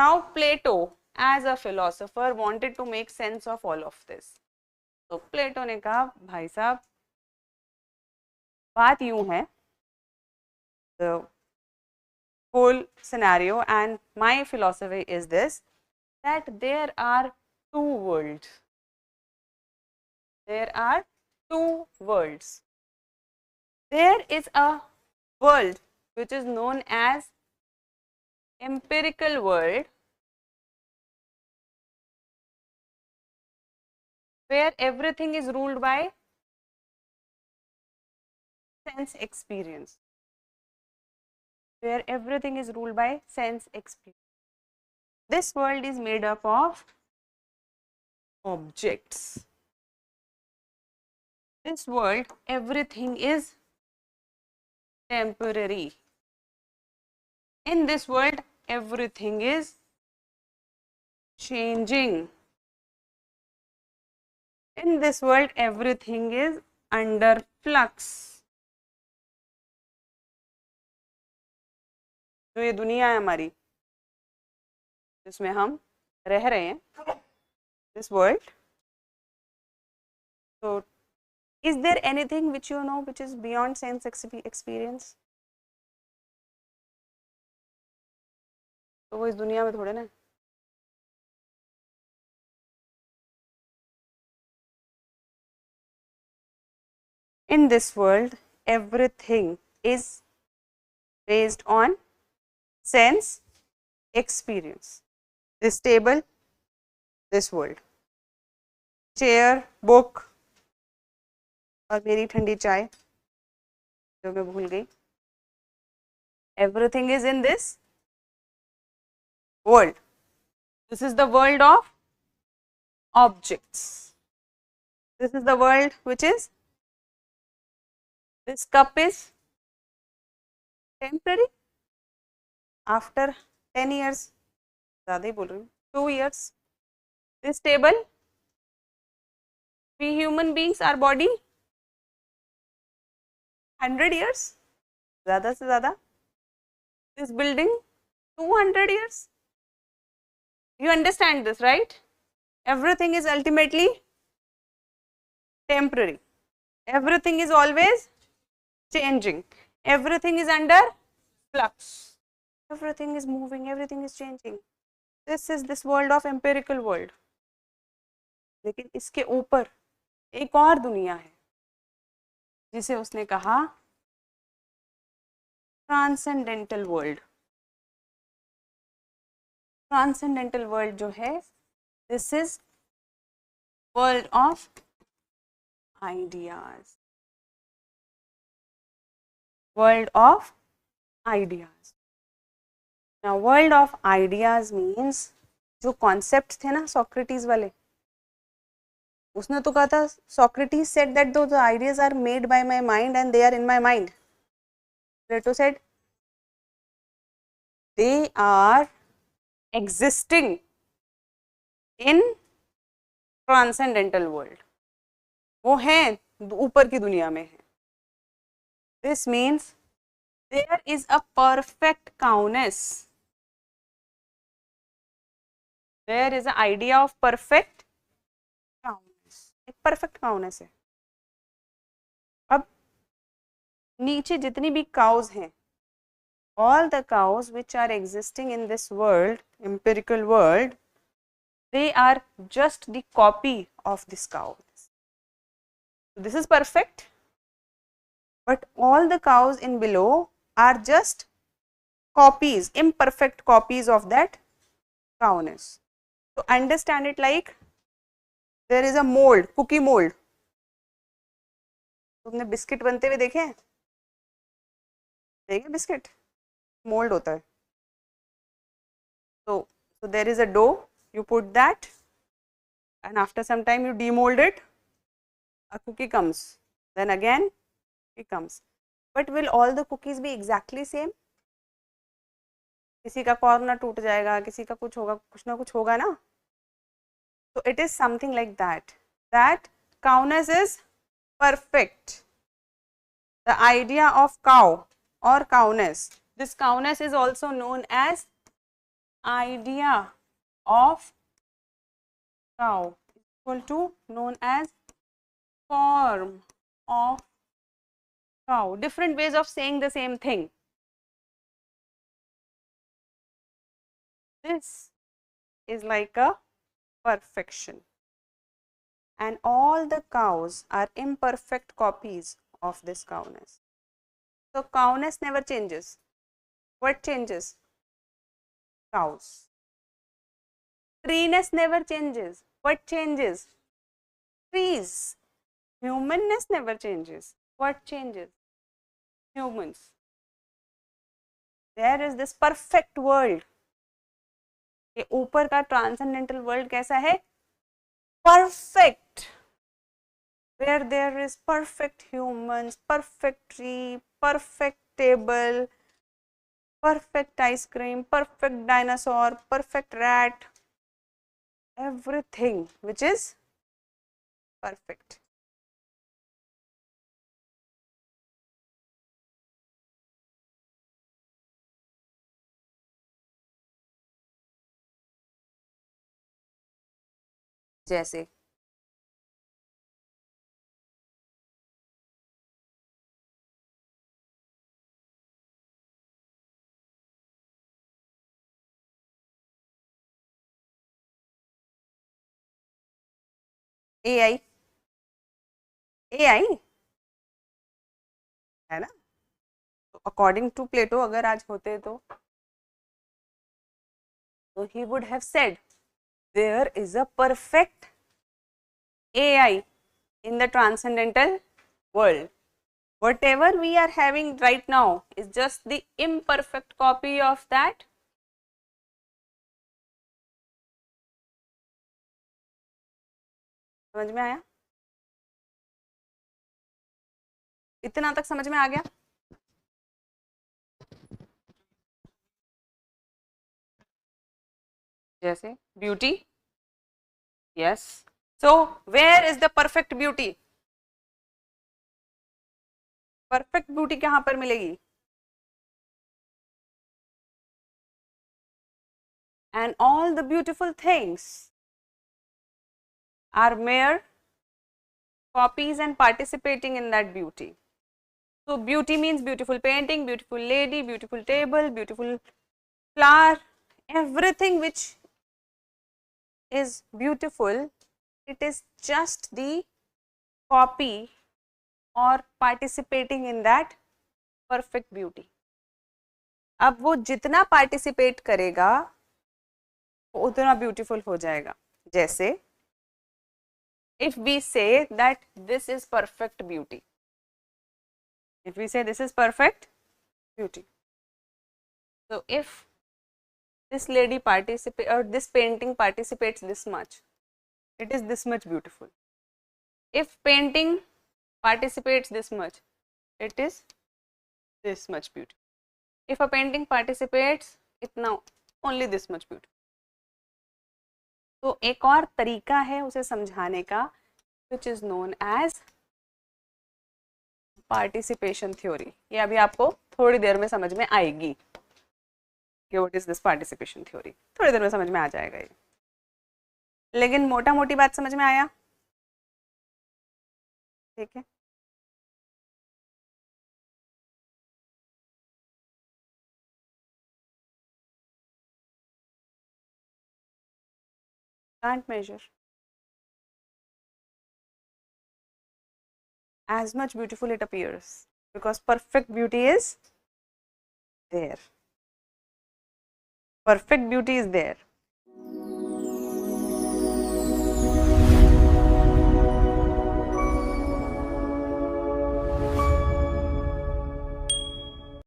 Now Plato as a philosopher wanted to make sense of all of this. तो प्लेटो ने कहा भाई साहब बात यूं है, the whole scenario and my philosophy is this, that there are two worlds. There are two worlds. There is a world which is known as empirical world, where everything is ruled by sense experience. Where everything is ruled by sense experience. This world is made up of objects. This world, everything is temporary. In this world, everything is changing. In this world, everything is under flux. जो ये दुनिया है हमारी, जिसमें हम रह रहे हैं, this world. So, is there anything which you know which is beyond sense experience? तो वो इस दुनिया में थोड़े ना. In this world, everything is based on sense experience. This table, this world, chair, book और मेरी ठंडी चाय जो मैं भूल गई. Everything is in this world. This is the world of objects. This is the world which is, this cup is temporary. After 10 years, ज़्यादा ही बोल रही हूँ, 2 years, this table, we human beings, our body, 100 years, ज़्यादा से ज़्यादा, this building, 200 years. You understand this, right? Everything is ultimately temporary. Everything is always changing. Everything is under flux. Everything is moving, everything is changing. This is this world of empirical world. लेकिन इसके ऊपर एक और दुनिया है जिसे उसने कहा ट्रांसेंडेंटल वर्ल्ड. ट्रांसेंडेंटल वर्ल्ड जो है, this is world of ideas. World of ideas. Now, world of ideas means जो कॉन्सेप्ट थे ना सोक्रेटिस वाले, उसने तो कहा था, Socrates said that those ideas are made by my mind and they are in my mind. Plato said they are existing in transcendental world. वो हैं ऊपर की दुनिया में है. This means there is a perfect cowness. There is an idea of perfect cowness. एक perfect cowness है. अब नीचे जितनी भी cows हैं, all the cows which are existing in this world, empirical world, they are just the copy of this cow. So this is perfect, but all the cows in below are just copies, imperfect copies of that cowness. So understand it like there is a mold, cookie mold. तुमने biscuit बनते हुए देखे हैं? देखे biscuit? Mould होता है. So there is a dough, you put that and after some time you demold it, a cookie comes, then again it comes. But will all the cookies be exactly same? किसी का corner टूट जाएगा, किसी का कुछ होगा, कुछ ना कुछ होगा ना. So it is something like that. That cowness is perfect. The idea of cow or cowness. This cowness is also known as idea of cow is equal to known as form of cow. Different ways of saying the same thing. This is like a perfection, and all the cows are imperfect copies of this cowness. So cowness never changes. What changes? Cows. Treeness never changes. What changes? Trees. Humanness never changes. What changes? Humans. There is this perfect world. ये ऊपर का transcendental world कैसा है? Perfect. Where there is perfect humans, perfect tree, perfect table, perfect ice cream, perfect dinosaur, perfect rat, everything which is perfect. जैसे AI, AI है ना? According to प्लेटो अगर आज होते तो he would have said there is a perfect AI in the transcendental world. Whatever we are having right now is just the imperfect copy of that. समझ में आया? इतना तक समझ में आ गया? जैसे beauty, yes. So where is the perfect beauty? Perfect beauty कहाँ पर मिलेगी? And all the beautiful things are mere copies and participating in that beauty. So beauty means beautiful painting, beautiful lady, beautiful table, beautiful flower, everything which is beautiful, it is just the copy or participating in that perfect beauty. अब वो जितना participate करेगा वो उतना beautiful हो जाएगा. जैसे if we say that this is perfect beauty, if we say this is perfect beauty, so if this lady participate or this painting participates this much, it is this much beautiful. If painting participates this much, it is this much beautiful. If a painting participates इतना, only this much beautiful. तो एक और तरीका है उसे समझाने का, which is known as participation theory. ये अभी आपको थोड़ी देर में समझ में आएगी कि what is this participation theory. थोड़ी देर में समझ में आ जाएगा ये, लेकिन मोटा मोटी बात समझ में आया? ठीक है. Can't measure. As much beautiful it appears, because perfect beauty is there. Perfect beauty is there.